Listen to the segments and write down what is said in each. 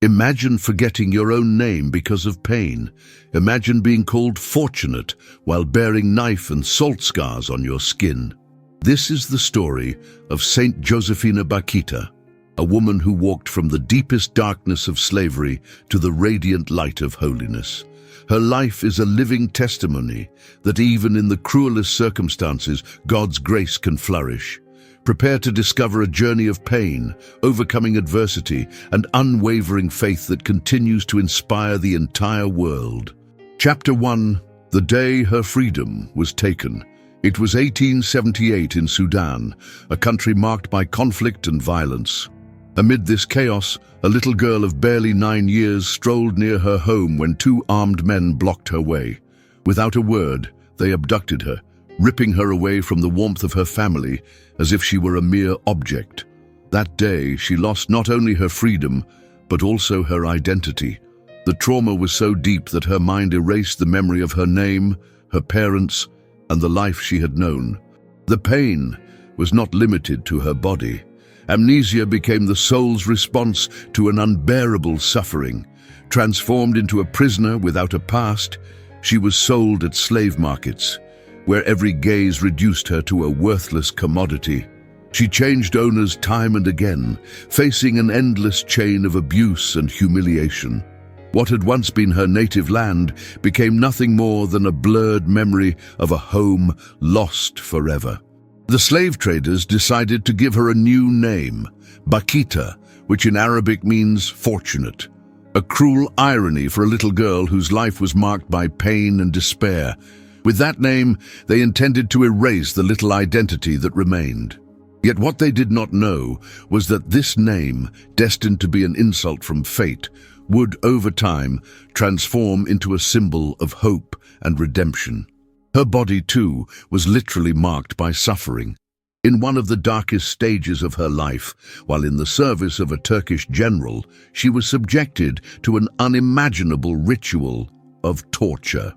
Imagine forgetting your own name because of pain. Imagine being called fortunate while bearing knife and salt scars on your skin. This is the story of Saint Josephina Bakhita, a woman who walked from the deepest darkness of slavery to the radiant light of holiness. Her life is a living testimony that even in the cruelest circumstances, God's grace can flourish. Prepare to discover a journey of pain, overcoming adversity, and unwavering faith that continues to inspire the entire world. Chapter 1. The day her freedom was taken. It was 1878 in Sudan, a country marked by conflict and violence. Amid this chaos, a little girl of barely 9 years strolled near her home when two armed men blocked her way. Without a word, they abducted her, ripping her away from the warmth of her family as if she were a mere object. That day, she lost not only her freedom, but also her identity. The trauma was so deep that her mind erased the memory of her name, her parents, and the life she had known. The pain was not limited to her body. Amnesia became the soul's response to an unbearable suffering. Transformed into a prisoner without a past, she was sold at slave markets, where every gaze reduced her to a worthless commodity. She changed owners time and again, facing an endless chain of abuse and humiliation. What had once been her native land became nothing more than a blurred memory of a home lost forever. The slave traders decided to give her a new name, Bakhita, which in Arabic means fortunate. A cruel irony for a little girl whose life was marked by pain and despair. With that name, they intended to erase the little identity that remained. Yet what they did not know was that this name, destined to be an insult from fate, would, over time, transform into a symbol of hope and redemption. Her body, too, was literally marked by suffering. In one of the darkest stages of her life, while in the service of a Turkish general, she was subjected to an unimaginable ritual of torture.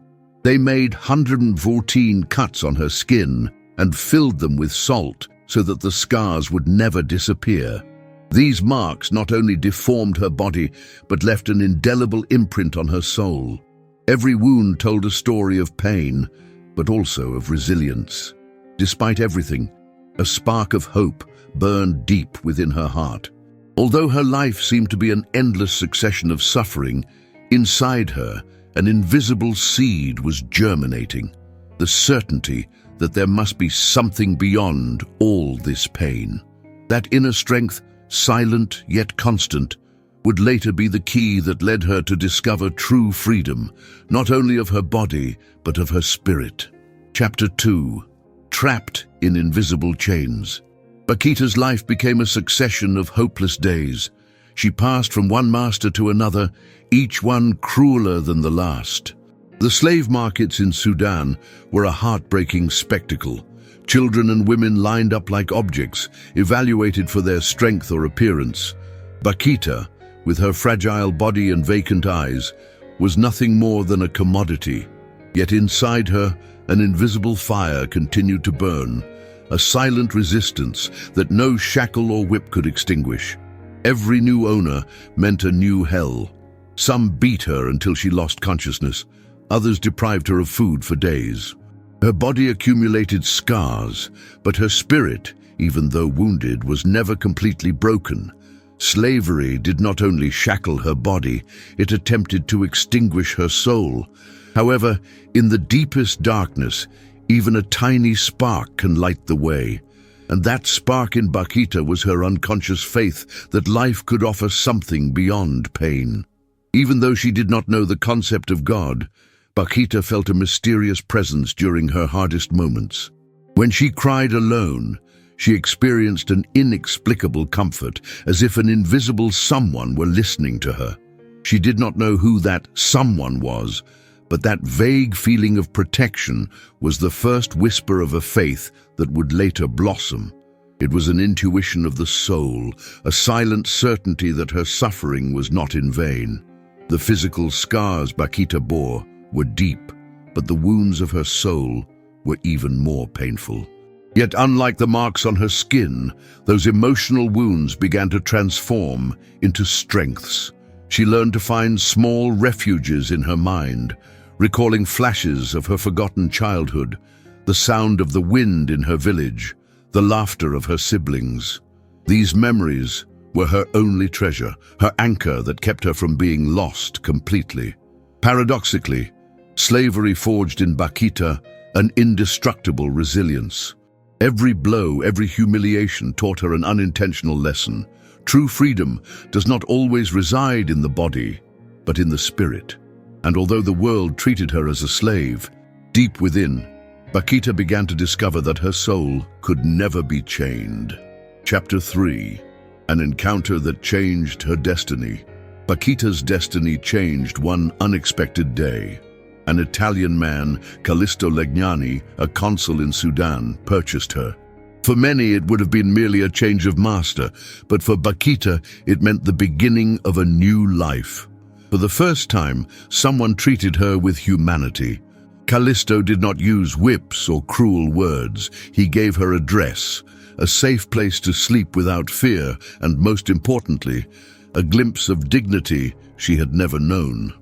They made 114 cuts on her skin and filled them with salt so that the scars would never disappear. These marks not only deformed her body, but left an indelible imprint on her soul. Every wound told a story of pain, but also of resilience. Despite everything, a spark of hope burned deep within her heart. Although her life seemed to be an endless succession of suffering, inside her, an invisible seed was germinating, the certainty that there must be something beyond all this pain. That inner strength, silent yet constant, would later be the key that led her to discover true freedom, not only of her body, but of her spirit. Chapter 2. Trapped in invisible chains. Bakhita's life became a succession of hopeless days. She passed from one master to another, each one crueler than the last. The slave markets in Sudan were a heartbreaking spectacle. Children and women lined up like objects, evaluated for their strength or appearance. Bakhita, with her fragile body and vacant eyes, was nothing more than a commodity. Yet inside her, an invisible fire continued to burn, a silent resistance that no shackle or whip could extinguish. Every new owner meant a new hell. Some beat her until she lost consciousness. Others deprived her of food for days. Her body accumulated scars, but her spirit, even though wounded, was never completely broken. Slavery did not only shackle her body, it attempted to extinguish her soul. However, in the deepest darkness, even a tiny spark can light the way. And that spark in Bakhita was her unconscious faith that life could offer something beyond pain. Even though she did not know the concept of God, Bakhita felt a mysterious presence during her hardest moments. When she cried alone, she experienced an inexplicable comfort, as if an invisible someone were listening to her. She did not know who that someone was, but that vague feeling of protection was the first whisper of a faith that would later blossom. It was an intuition of the soul, a silent certainty that her suffering was not in vain. The physical scars Bakhita bore were deep, but the wounds of her soul were even more painful. Yet unlike the marks on her skin, those emotional wounds began to transform into strengths. She learned to find small refuges in her mind, recalling flashes of her forgotten childhood, the sound of the wind in her village, the laughter of her siblings. These memories were her only treasure, her anchor that kept her from being lost completely. Paradoxically, slavery forged in Bakhita an indestructible resilience. Every blow, every humiliation taught her an unintentional lesson. True freedom does not always reside in the body, but in the spirit. And although the world treated her as a slave, deep within, Bakhita began to discover that her soul could never be chained. Chapter 3. An encounter that changed her destiny. Bakhita's destiny changed one unexpected day. An Italian man, Callisto Legnani, a consul in Sudan, purchased her. For many, it would have been merely a change of master, but for Bakhita, it meant the beginning of a new life. For the first time, someone treated her with humanity. Callisto did not use whips or cruel words. He gave her a dress, a safe place to sleep without fear, and most importantly, a glimpse of dignity she had never known.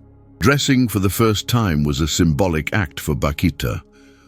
Dressing for the first time was a symbolic act for Bakhita.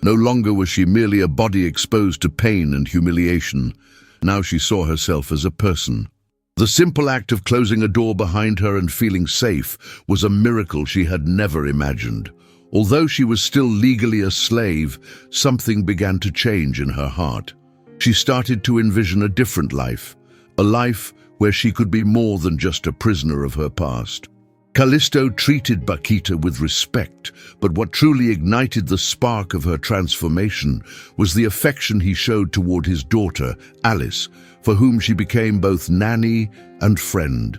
No longer was she merely a body exposed to pain and humiliation. Now she saw herself as a person. The simple act of closing a door behind her and feeling safe was a miracle she had never imagined. Although she was still legally a slave, something began to change in her heart. She started to envision a different life, a life where she could be more than just a prisoner of her past. Callisto treated Bakhita with respect, but what truly ignited the spark of her transformation was the affection he showed toward his daughter, Alice, for whom she became both nanny and friend.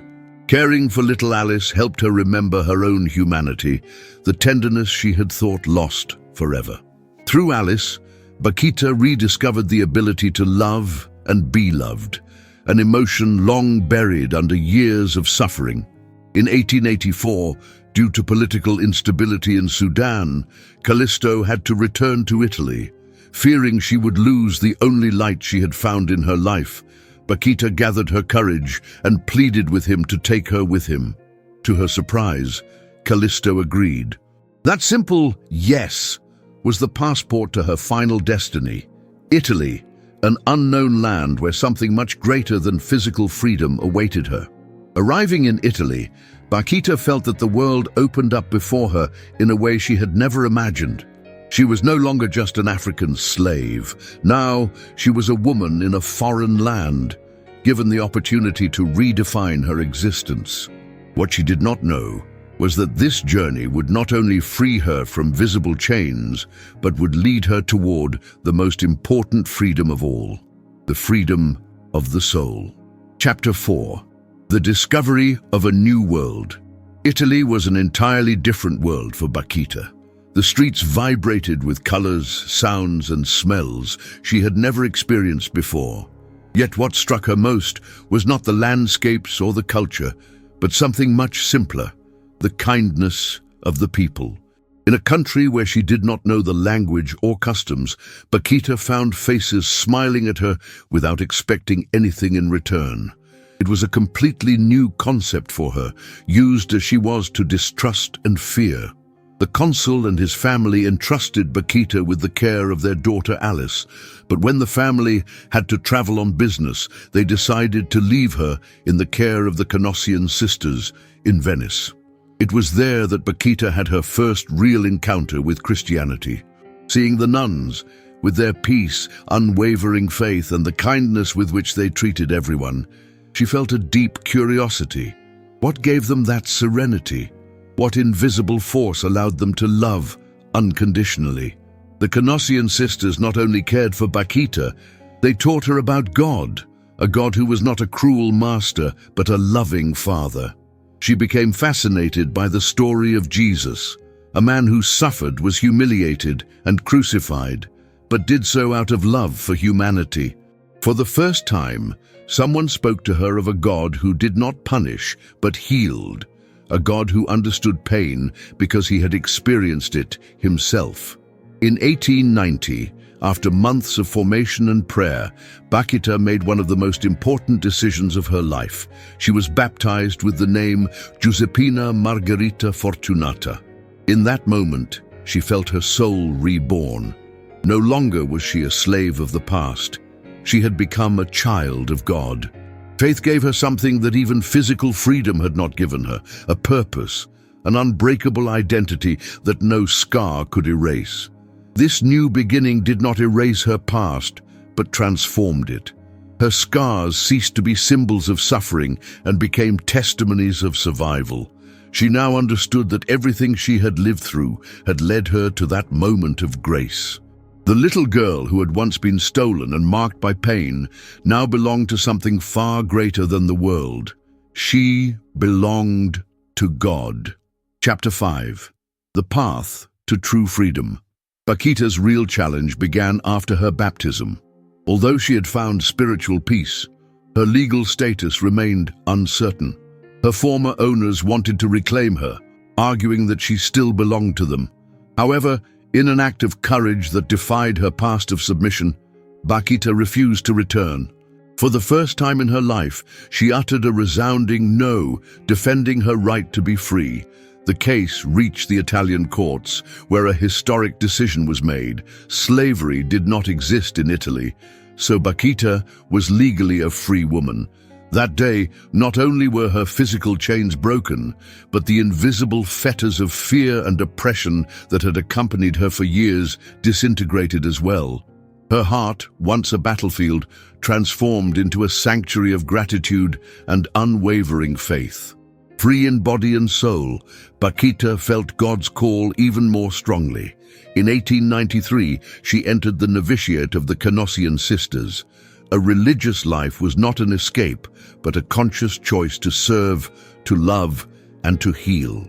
Caring for little Alice helped her remember her own humanity, the tenderness she had thought lost forever. Through Alice, Bakhita rediscovered the ability to love and be loved, an emotion long buried under years of suffering. In 1884, due to political instability in Sudan, Callisto had to return to Italy. Fearing she would lose the only light she had found in her life, Bakhita gathered her courage and pleaded with him to take her with him. To her surprise, Callisto agreed. That simple yes was the passport to her final destiny, Italy, an unknown land where something much greater than physical freedom awaited her. Arriving in Italy, Bakhita felt that the world opened up before her in a way she had never imagined. She was no longer just an African slave. Now, she was a woman in a foreign land, given the opportunity to redefine her existence. What she did not know was that this journey would not only free her from visible chains, but would lead her toward the most important freedom of all, the freedom of the soul. Chapter 4. The discovery of a new world. Italy was an entirely different world for Bakhita. The streets vibrated with colors, sounds, and smells she had never experienced before. Yet what struck her most was not the landscapes or the culture, but something much simpler, the kindness of the people. In a country where she did not know the language or customs, Bakhita found faces smiling at her without expecting anything in return. It was a completely new concept for her, used as she was to distrust and fear. The consul and his family entrusted Bakhita with the care of their daughter Alice, but when the family had to travel on business, they decided to leave her in the care of the Canossian sisters in Venice. It was there that Bakhita had her first real encounter with Christianity. Seeing the nuns, with their peace, unwavering faith, and the kindness with which they treated everyone, she felt a deep curiosity. What gave them that serenity? What invisible force allowed them to love unconditionally? The Canossian sisters not only cared for Bakhita, they taught her about God, a God who was not a cruel master, but a loving father. She became fascinated by the story of Jesus, a man who suffered, was humiliated, and crucified, but did so out of love for humanity. For the first time, someone spoke to her of a God who did not punish, but healed, a God who understood pain because he had experienced it himself. In 1890, After months of formation and prayer, Bakhita made one of the most important decisions of her life. She was baptized with the name Giuseppina Margherita Fortunata. In that moment, she felt her soul reborn. No longer was she a slave of the past. She had become a child of God. Faith gave her something that even physical freedom had not given her, a purpose, an unbreakable identity that no scar could erase. This new beginning did not erase her past, but transformed it. Her scars ceased to be symbols of suffering and became testimonies of survival. She now understood that everything she had lived through had led her to that moment of grace. The little girl who had once been stolen and marked by pain now belonged to something far greater than the world. She belonged to God. Chapter 5. The Path to True Freedom. Bakhita's real challenge began after her baptism. Although she had found spiritual peace, her legal status remained uncertain. Her former owners wanted to reclaim her, arguing that she still belonged to them. However, in an act of courage that defied her past of submission, Bakhita refused to return. For the first time in her life, she uttered a resounding no, defending her right to be free. The case reached the Italian courts, where a historic decision was made. Slavery did not exist in Italy, so Bakhita was legally a free woman. That day, not only were her physical chains broken, but the invisible fetters of fear and oppression that had accompanied her for years disintegrated as well. Her heart, once a battlefield, transformed into a sanctuary of gratitude and unwavering faith. Free in body and soul, Bakhita felt God's call even more strongly. In 1893, she entered the novitiate of the Canossian sisters. A religious life was not an escape, but a conscious choice to serve, to love, and to heal.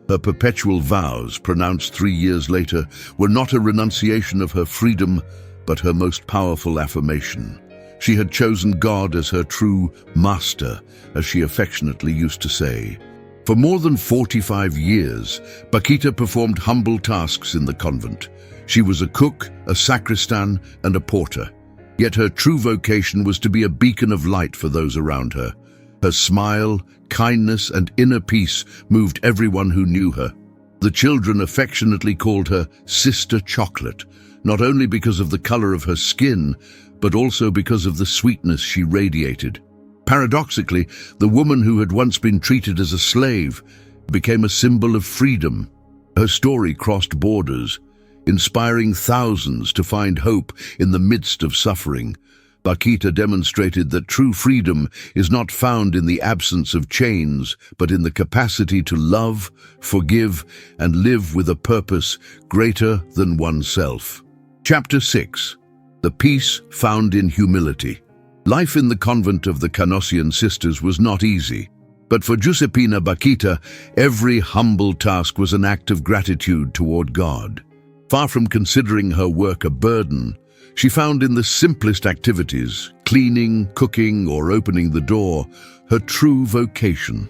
Her perpetual vows, pronounced 3 years later, were not a renunciation of her freedom, but her most powerful affirmation. She had chosen God as her true master, as she affectionately used to say. For more than 45 years, Bakhita performed humble tasks in the convent. She was a cook, a sacristan, and a porter. Yet her true vocation was to be a beacon of light for those around her. Her smile, kindness, and inner peace moved everyone who knew her. The children affectionately called her Sister Chocolate, not only because of the color of her skin, but also because of the sweetness she radiated. Paradoxically, the woman who had once been treated as a slave became a symbol of freedom. Her story crossed borders, inspiring thousands to find hope in the midst of suffering. Bakhita demonstrated that true freedom is not found in the absence of chains, but in the capacity to love, forgive, and live with a purpose greater than oneself. Chapter 6. The Peace Found in Humility. Life in the convent of the Canossian sisters was not easy, but for Giuseppina Bakhita, every humble task was an act of gratitude toward God. Far from considering her work a burden, she found in the simplest activities, cleaning, cooking, or opening the door, her true vocation.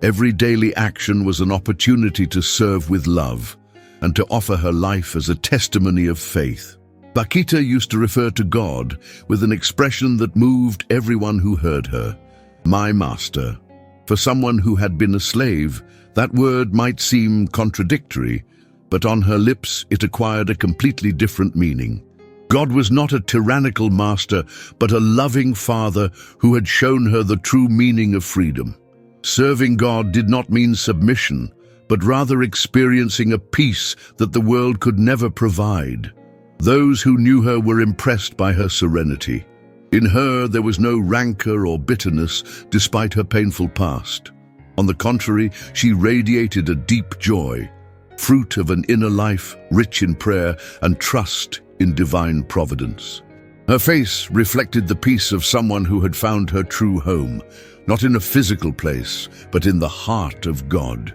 Every daily action was an opportunity to serve with love and to offer her life as a testimony of faith. Bakhita used to refer to God with an expression that moved everyone who heard her, "My Master." For someone who had been a slave, that word might seem contradictory, but on her lips it acquired a completely different meaning. God was not a tyrannical master, but a loving father who had shown her the true meaning of freedom. Serving God did not mean submission, but rather experiencing a peace that the world could never provide. Those who knew her were impressed by her serenity. In her, there was no rancor or bitterness despite her painful past. On the contrary, she radiated a deep joy, fruit of an inner life rich in prayer and trust in divine providence. Her face reflected the peace of someone who had found her true home, not in a physical place, but in the heart of God.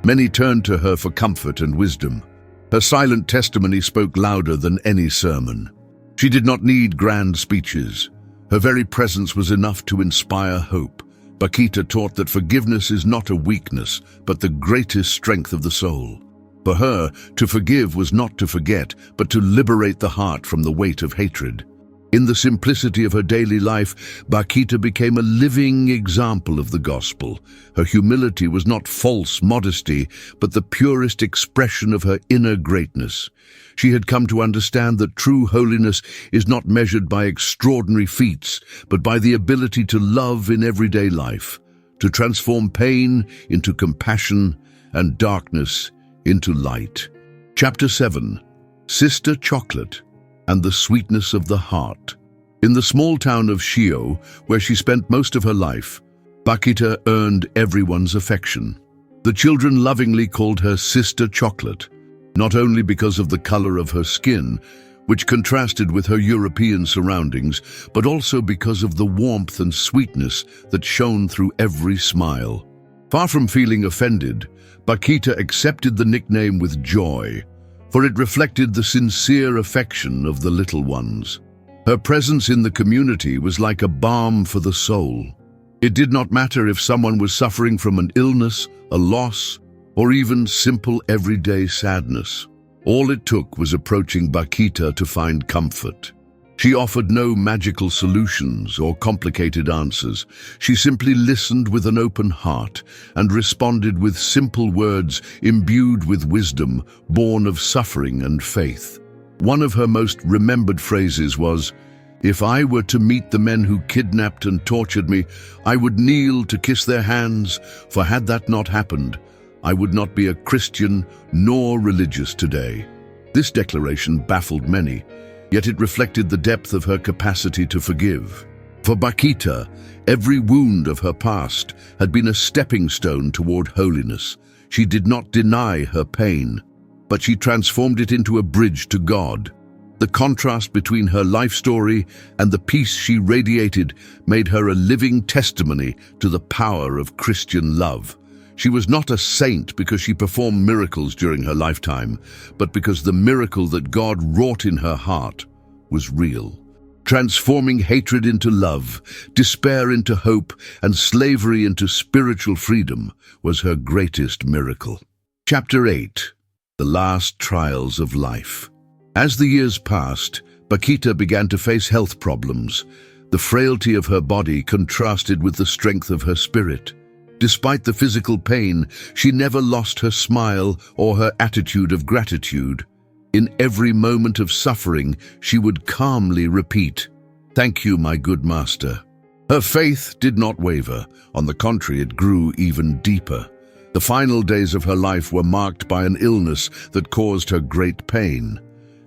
Many turned to her for comfort and wisdom. Her silent testimony spoke louder than any sermon. She did not need grand speeches. Her very presence was enough to inspire hope. Bakhita taught that forgiveness is not a weakness, but the greatest strength of the soul. For her, to forgive was not to forget, but to liberate the heart from the weight of hatred. In the simplicity of her daily life, Bakhita became a living example of the gospel. Her humility was not false modesty, but the purest expression of her inner greatness. She had come to understand that true holiness is not measured by extraordinary feats, but by the ability to love in everyday life, to transform pain into compassion and darkness into light. Chapter 7. Sister Chocolate and the Sweetness of the Heart. In the small town of Shio, where she spent most of her life, Bakhita earned everyone's affection. The children lovingly called her Sister Chocolate, not only because of the color of her skin, which contrasted with her European surroundings, but also because of the warmth and sweetness that shone through every smile. Far from feeling offended, Bakhita accepted the nickname with joy, for it reflected the sincere affection of the little ones. Her presence in the community was like a balm for the soul. It did not matter if someone was suffering from an illness, a loss, or even simple everyday sadness. All it took was approaching Bakhita to find comfort. She offered no magical solutions or complicated answers. She simply listened with an open heart and responded with simple words imbued with wisdom, born of suffering and faith. One of her most remembered phrases was, "If I were to meet the men who kidnapped and tortured me, I would kneel to kiss their hands, for had that not happened, I would not be a Christian nor religious today." This declaration baffled many, yet it reflected the depth of her capacity to forgive. For Bakhita, every wound of her past had been a stepping stone toward holiness. She did not deny her pain, but she transformed it into a bridge to God. The contrast between her life story and the peace she radiated made her a living testimony to the power of Christian love. She was not a saint because she performed miracles during her lifetime, but because the miracle that God wrought in her heart was real. Transforming hatred into love, despair into hope, and slavery into spiritual freedom was her greatest miracle. Chapter 8. The Last Trials of Life. As the years passed, Bakhita began to face health problems. The frailty of her body contrasted with the strength of her spirit. Despite the physical pain, she never lost her smile or her attitude of gratitude. In every moment of suffering, she would calmly repeat, "Thank you, my good master." Her faith did not waver. On the contrary, it grew even deeper. The final days of her life were marked by an illness that caused her great pain.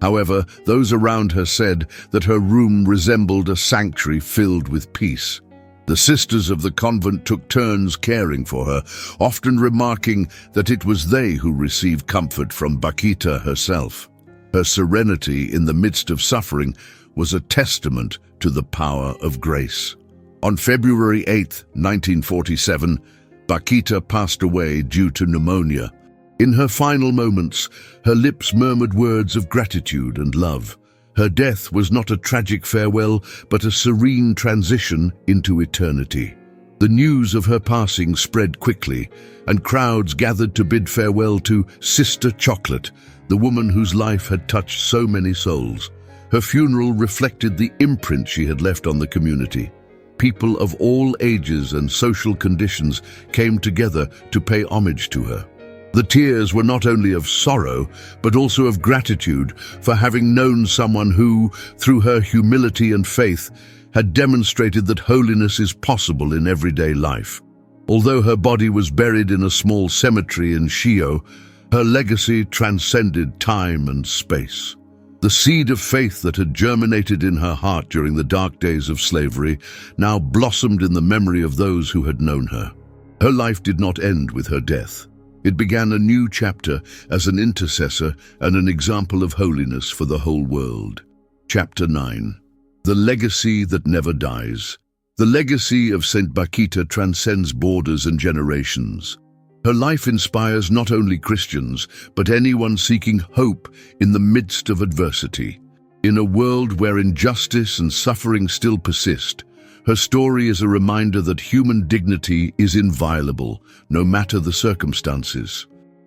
However, those around her said that her room resembled a sanctuary filled with peace. The sisters of the convent took turns caring for her, often remarking that it was they who received comfort from Bakhita herself. Her serenity in the midst of suffering was a testament to the power of grace. On February 8, 1947, Bakhita passed away due to pneumonia. In her final moments, her lips murmured words of gratitude and love. Her death was not a tragic farewell, but a serene transition into eternity. The news of her passing spread quickly, and crowds gathered to bid farewell to Sister Chocolate, the woman whose life had touched so many souls. Her funeral reflected the imprint she had left on the community. People of all ages and social conditions came together to pay homage to her. The tears were not only of sorrow, but also of gratitude for having known someone who, through her humility and faith, had demonstrated that holiness is possible in everyday life. Although her body was buried in a small cemetery in Shio, her legacy transcended time and space. The seed of faith that had germinated in her heart during the dark days of slavery now blossomed in the memory of those who had known her. Her life did not end with her death. It began a new chapter as an intercessor and an example of holiness for the whole world. Chapter 9. The Legacy That Never Dies. The legacy of Saint Bakhita transcends borders and generations. Her life inspires not only Christians, but anyone seeking hope in the midst of adversity. In a world where injustice and suffering still persist, her story is a reminder that human dignity is inviolable, no matter the circumstances.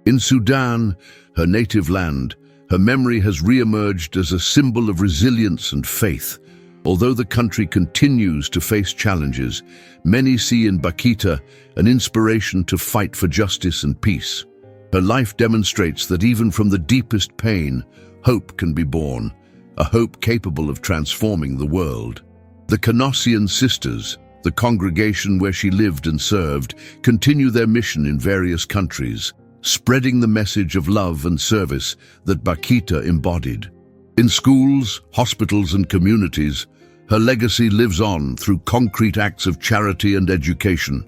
In Sudan, her native land, her memory has re-emerged as a symbol of resilience and faith. Although the country continues to face challenges, many see in Bakhita an inspiration to fight for justice and peace. Her life demonstrates that even from the deepest pain, hope can be born, a hope capable of transforming the world. The Canossian Sisters, the congregation where she lived and served, continue their mission in various countries, spreading the message of love and service that Bakhita embodied. In schools, hospitals, and communities, her legacy lives on through concrete acts of charity and education.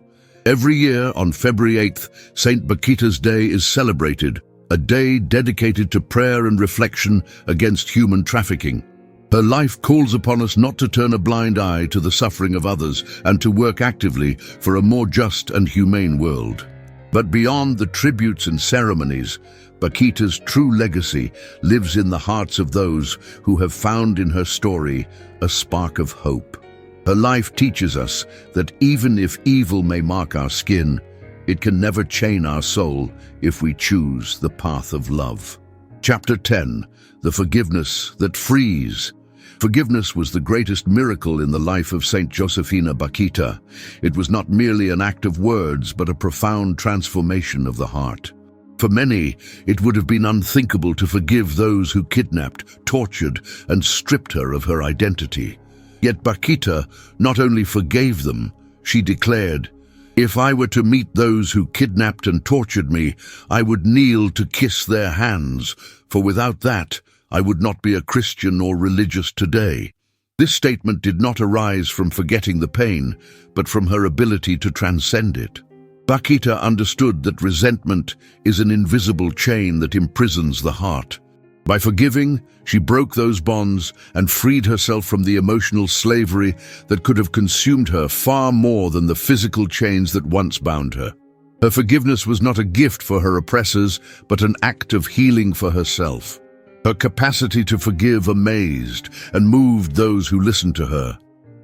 Every year on February 8th, St. Bakhita's Day is celebrated, a day dedicated to prayer and reflection against human trafficking. Her life calls upon us not to turn a blind eye to the suffering of others and to work actively for a more just and humane world. But beyond the tributes and ceremonies, Bakhita's true legacy lives in the hearts of those who have found in her story a spark of hope. Her life teaches us that even if evil may mark our skin, it can never chain our soul if we choose the path of love. Chapter 10. The Forgiveness that Frees. Forgiveness was the greatest miracle in the life of Saint Josephina Bakhita. It was not merely an act of words, but a profound transformation of the heart. For many, it would have been unthinkable to forgive those who kidnapped, tortured, and stripped her of her identity. Yet Bakhita not only forgave them, she declared, "If I were to meet those who kidnapped and tortured me, I would kneel to kiss their hands, for without that, I would not be a Christian or religious today." This statement did not arise from forgetting the pain, but from her ability to transcend it. Bakhita understood that resentment is an invisible chain that imprisons the heart. By forgiving, she broke those bonds and freed herself from the emotional slavery that could have consumed her far more than the physical chains that once bound her. Her forgiveness was not a gift for her oppressors, but an act of healing for herself. Her capacity to forgive amazed and moved those who listened to her.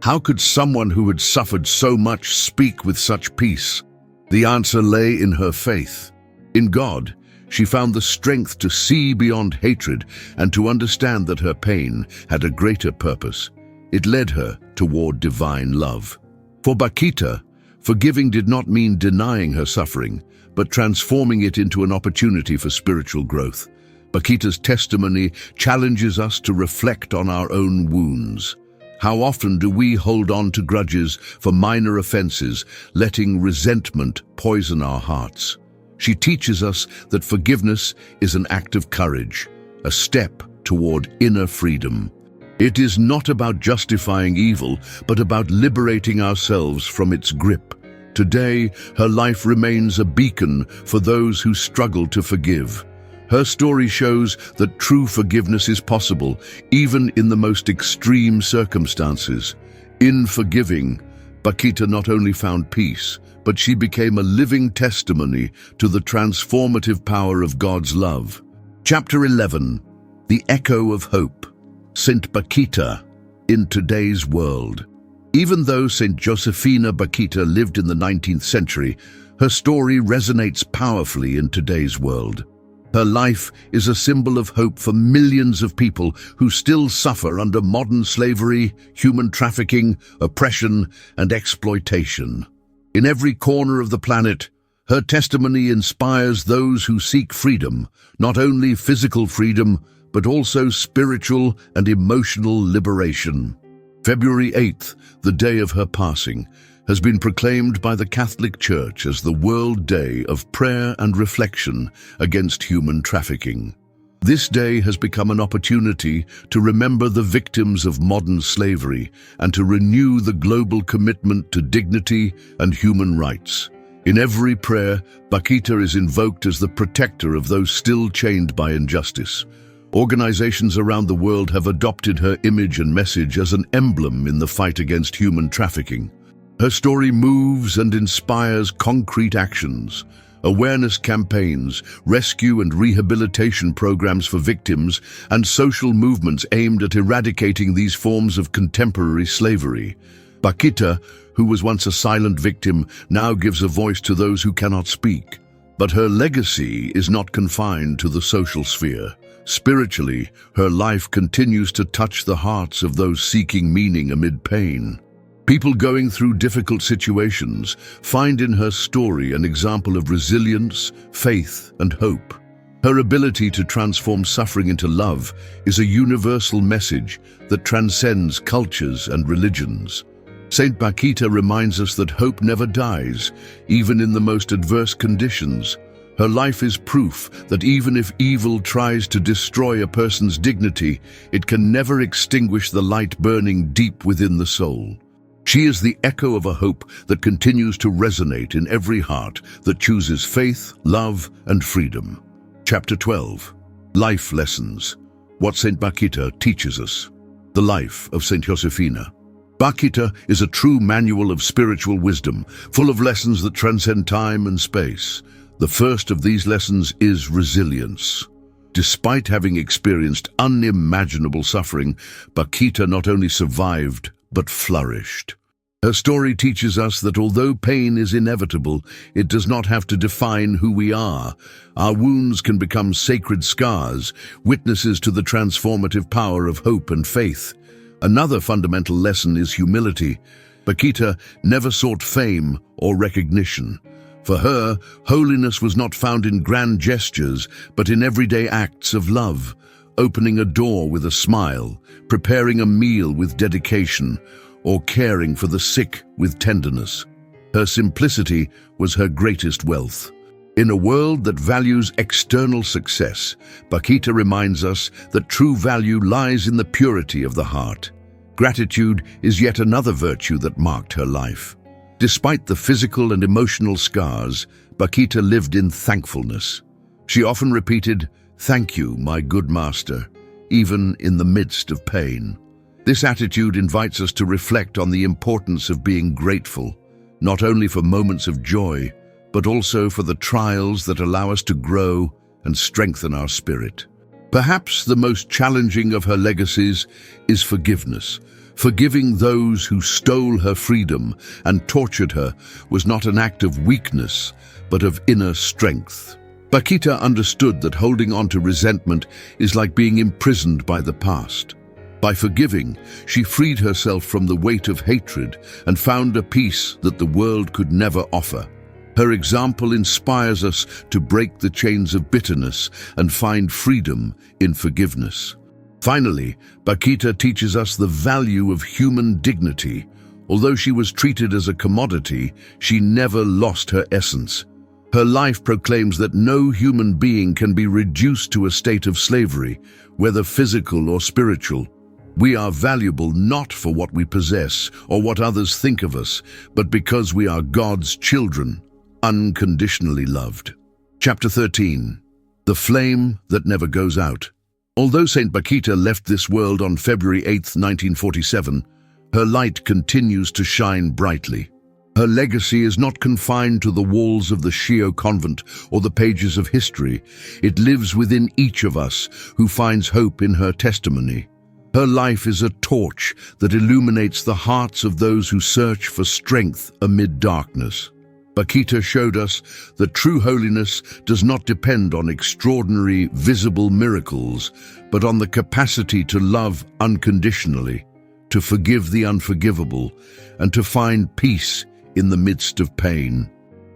How could someone who had suffered so much speak with such peace? The answer lay in her faith. In God, she found the strength to see beyond hatred and to understand that her pain had a greater purpose. It led her toward divine love. For Bakhita, forgiving did not mean denying her suffering, but transforming it into an opportunity for spiritual growth. Bakhita's testimony challenges us to reflect on our own wounds. How often do we hold on to grudges for minor offenses, letting resentment poison our hearts? She teaches us that forgiveness is an act of courage, a step toward inner freedom. It is not about justifying evil, but about liberating ourselves from its grip. Today, her life remains a beacon for those who struggle to forgive. Her story shows that true forgiveness is possible, even in the most extreme circumstances. In forgiving, Bakhita not only found peace, but she became a living testimony to the transformative power of God's love. Chapter 11. The Echo of Hope. Saint Bakhita in today's world. Even though Saint Josephina Bakhita lived in the 19th century, her story resonates powerfully in today's world. Her life is a symbol of hope for millions of people who still suffer under modern slavery, human trafficking, oppression, and exploitation. In every corner of the planet, her testimony inspires those who seek freedom, not only physical freedom, but also spiritual and emotional liberation. February 8th, the day of her passing, has been proclaimed by the Catholic Church as the World Day of Prayer and Reflection against Human Trafficking. This day has become an opportunity to remember the victims of modern slavery and to renew the global commitment to dignity and human rights. In every prayer, Bakhita is invoked as the protector of those still chained by injustice. Organizations around the world have adopted her image and message as an emblem in the fight against human trafficking. Her story moves and inspires concrete actions. Awareness campaigns, rescue and rehabilitation programs for victims, and social movements aimed at eradicating these forms of contemporary slavery. Bakhita, who was once a silent victim, now gives a voice to those who cannot speak. But her legacy is not confined to the social sphere. Spiritually, her life continues to touch the hearts of those seeking meaning amid pain. People going through difficult situations find in her story an example of resilience, faith, and hope. Her ability to transform suffering into love is a universal message that transcends cultures and religions. Saint Bakhita reminds us that hope never dies, even in the most adverse conditions. Her life is proof that even if evil tries to destroy a person's dignity, it can never extinguish the light burning deep within the soul. She is the echo of a hope that continues to resonate in every heart that chooses faith, love, and freedom. Chapter 12. Life Lessons. What Saint Bakhita teaches us. The life of Saint Josefina. Bakhita is a true manual of spiritual wisdom, full of lessons that transcend time and space. The first of these lessons is resilience. Despite having experienced unimaginable suffering, Bakhita not only survived, but flourished. Her story teaches us that although pain is inevitable, it does not have to define who we are. Our wounds can become sacred scars, witnesses to the transformative power of hope and faith. Another fundamental lesson is humility. Bakhita never sought fame or recognition. For her, holiness was not found in grand gestures, but in everyday acts of love, opening a door with a smile, preparing a meal with dedication, or caring for the sick with tenderness. Her simplicity was her greatest wealth. In a world that values external success, Bakhita reminds us that true value lies in the purity of the heart. Gratitude is yet another virtue that marked her life. Despite the physical and emotional scars, Bakhita lived in thankfulness. She often repeated, "Thank you, my good master," even in the midst of pain. This attitude invites us to reflect on the importance of being grateful, not only for moments of joy, but also for the trials that allow us to grow and strengthen our spirit. Perhaps the most challenging of her legacies is forgiveness. Forgiving those who stole her freedom and tortured her was not an act of weakness, but of inner strength. Bakhita understood that holding on to resentment is like being imprisoned by the past. By forgiving, she freed herself from the weight of hatred and found a peace that the world could never offer. Her example inspires us to break the chains of bitterness and find freedom in forgiveness. Finally, Bakhita teaches us the value of human dignity. Although she was treated as a commodity, she never lost her essence. Her life proclaims that no human being can be reduced to a state of slavery, whether physical or spiritual. We are valuable not for what we possess or what others think of us, but because we are God's children, unconditionally loved. Chapter 13. The Flame That Never Goes Out. Although Saint Bakhita left this world on February 8, 1947, her light continues to shine brightly. Her legacy is not confined to the walls of the Shio convent or the pages of history. It lives within each of us who finds hope in her testimony. Her life is a torch that illuminates the hearts of those who search for strength amid darkness. Bakhita showed us that true holiness does not depend on extraordinary, visible miracles, but on the capacity to love unconditionally, to forgive the unforgivable, and to find peace in the midst of pain.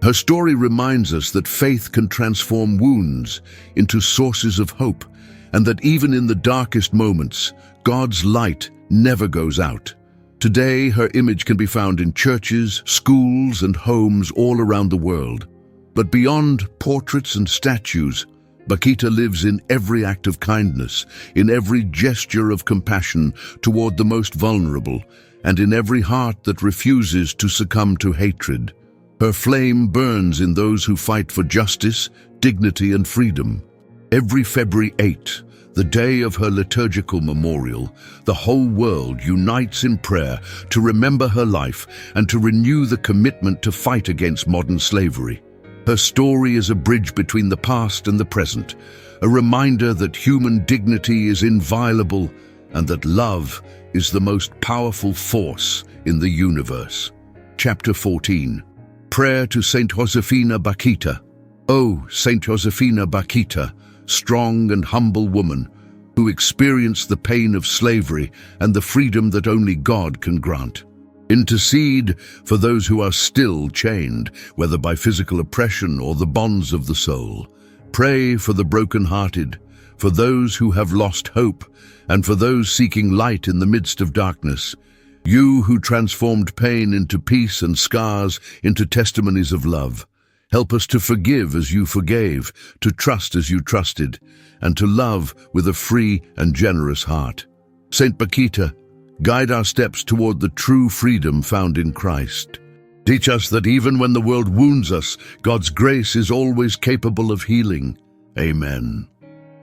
Her story reminds us that faith can transform wounds into sources of hope, and that even in the darkest moments, God's light never goes out. Today, her image can be found in churches, schools, and homes all around the world. But beyond portraits and statues, Bakhita lives in every act of kindness, in every gesture of compassion toward the most vulnerable, and in every heart that refuses to succumb to hatred. Her flame burns in those who fight for justice, dignity, and freedom. Every February 8, the day of her liturgical memorial, the whole world unites in prayer to remember her life and to renew the commitment to fight against modern slavery. Her story is a bridge between the past and the present, a reminder that human dignity is inviolable and that love is the most powerful force in the universe. Chapter 14. Prayer to Saint Josefina Bakhita. O Saint Josephina Bakhita, strong and humble woman, who experienced the pain of slavery and the freedom that only God can grant. Intercede for those who are still chained, whether by physical oppression or the bonds of the soul. Pray for the broken-hearted, for those who have lost hope, and for those seeking light in the midst of darkness. You who transformed pain into peace and scars into testimonies of love. Help us to forgive as you forgave, to trust as you trusted, and to love with a free and generous heart. Saint Bakhita, guide our steps toward the true freedom found in Christ. Teach us that even when the world wounds us, God's grace is always capable of healing. Amen.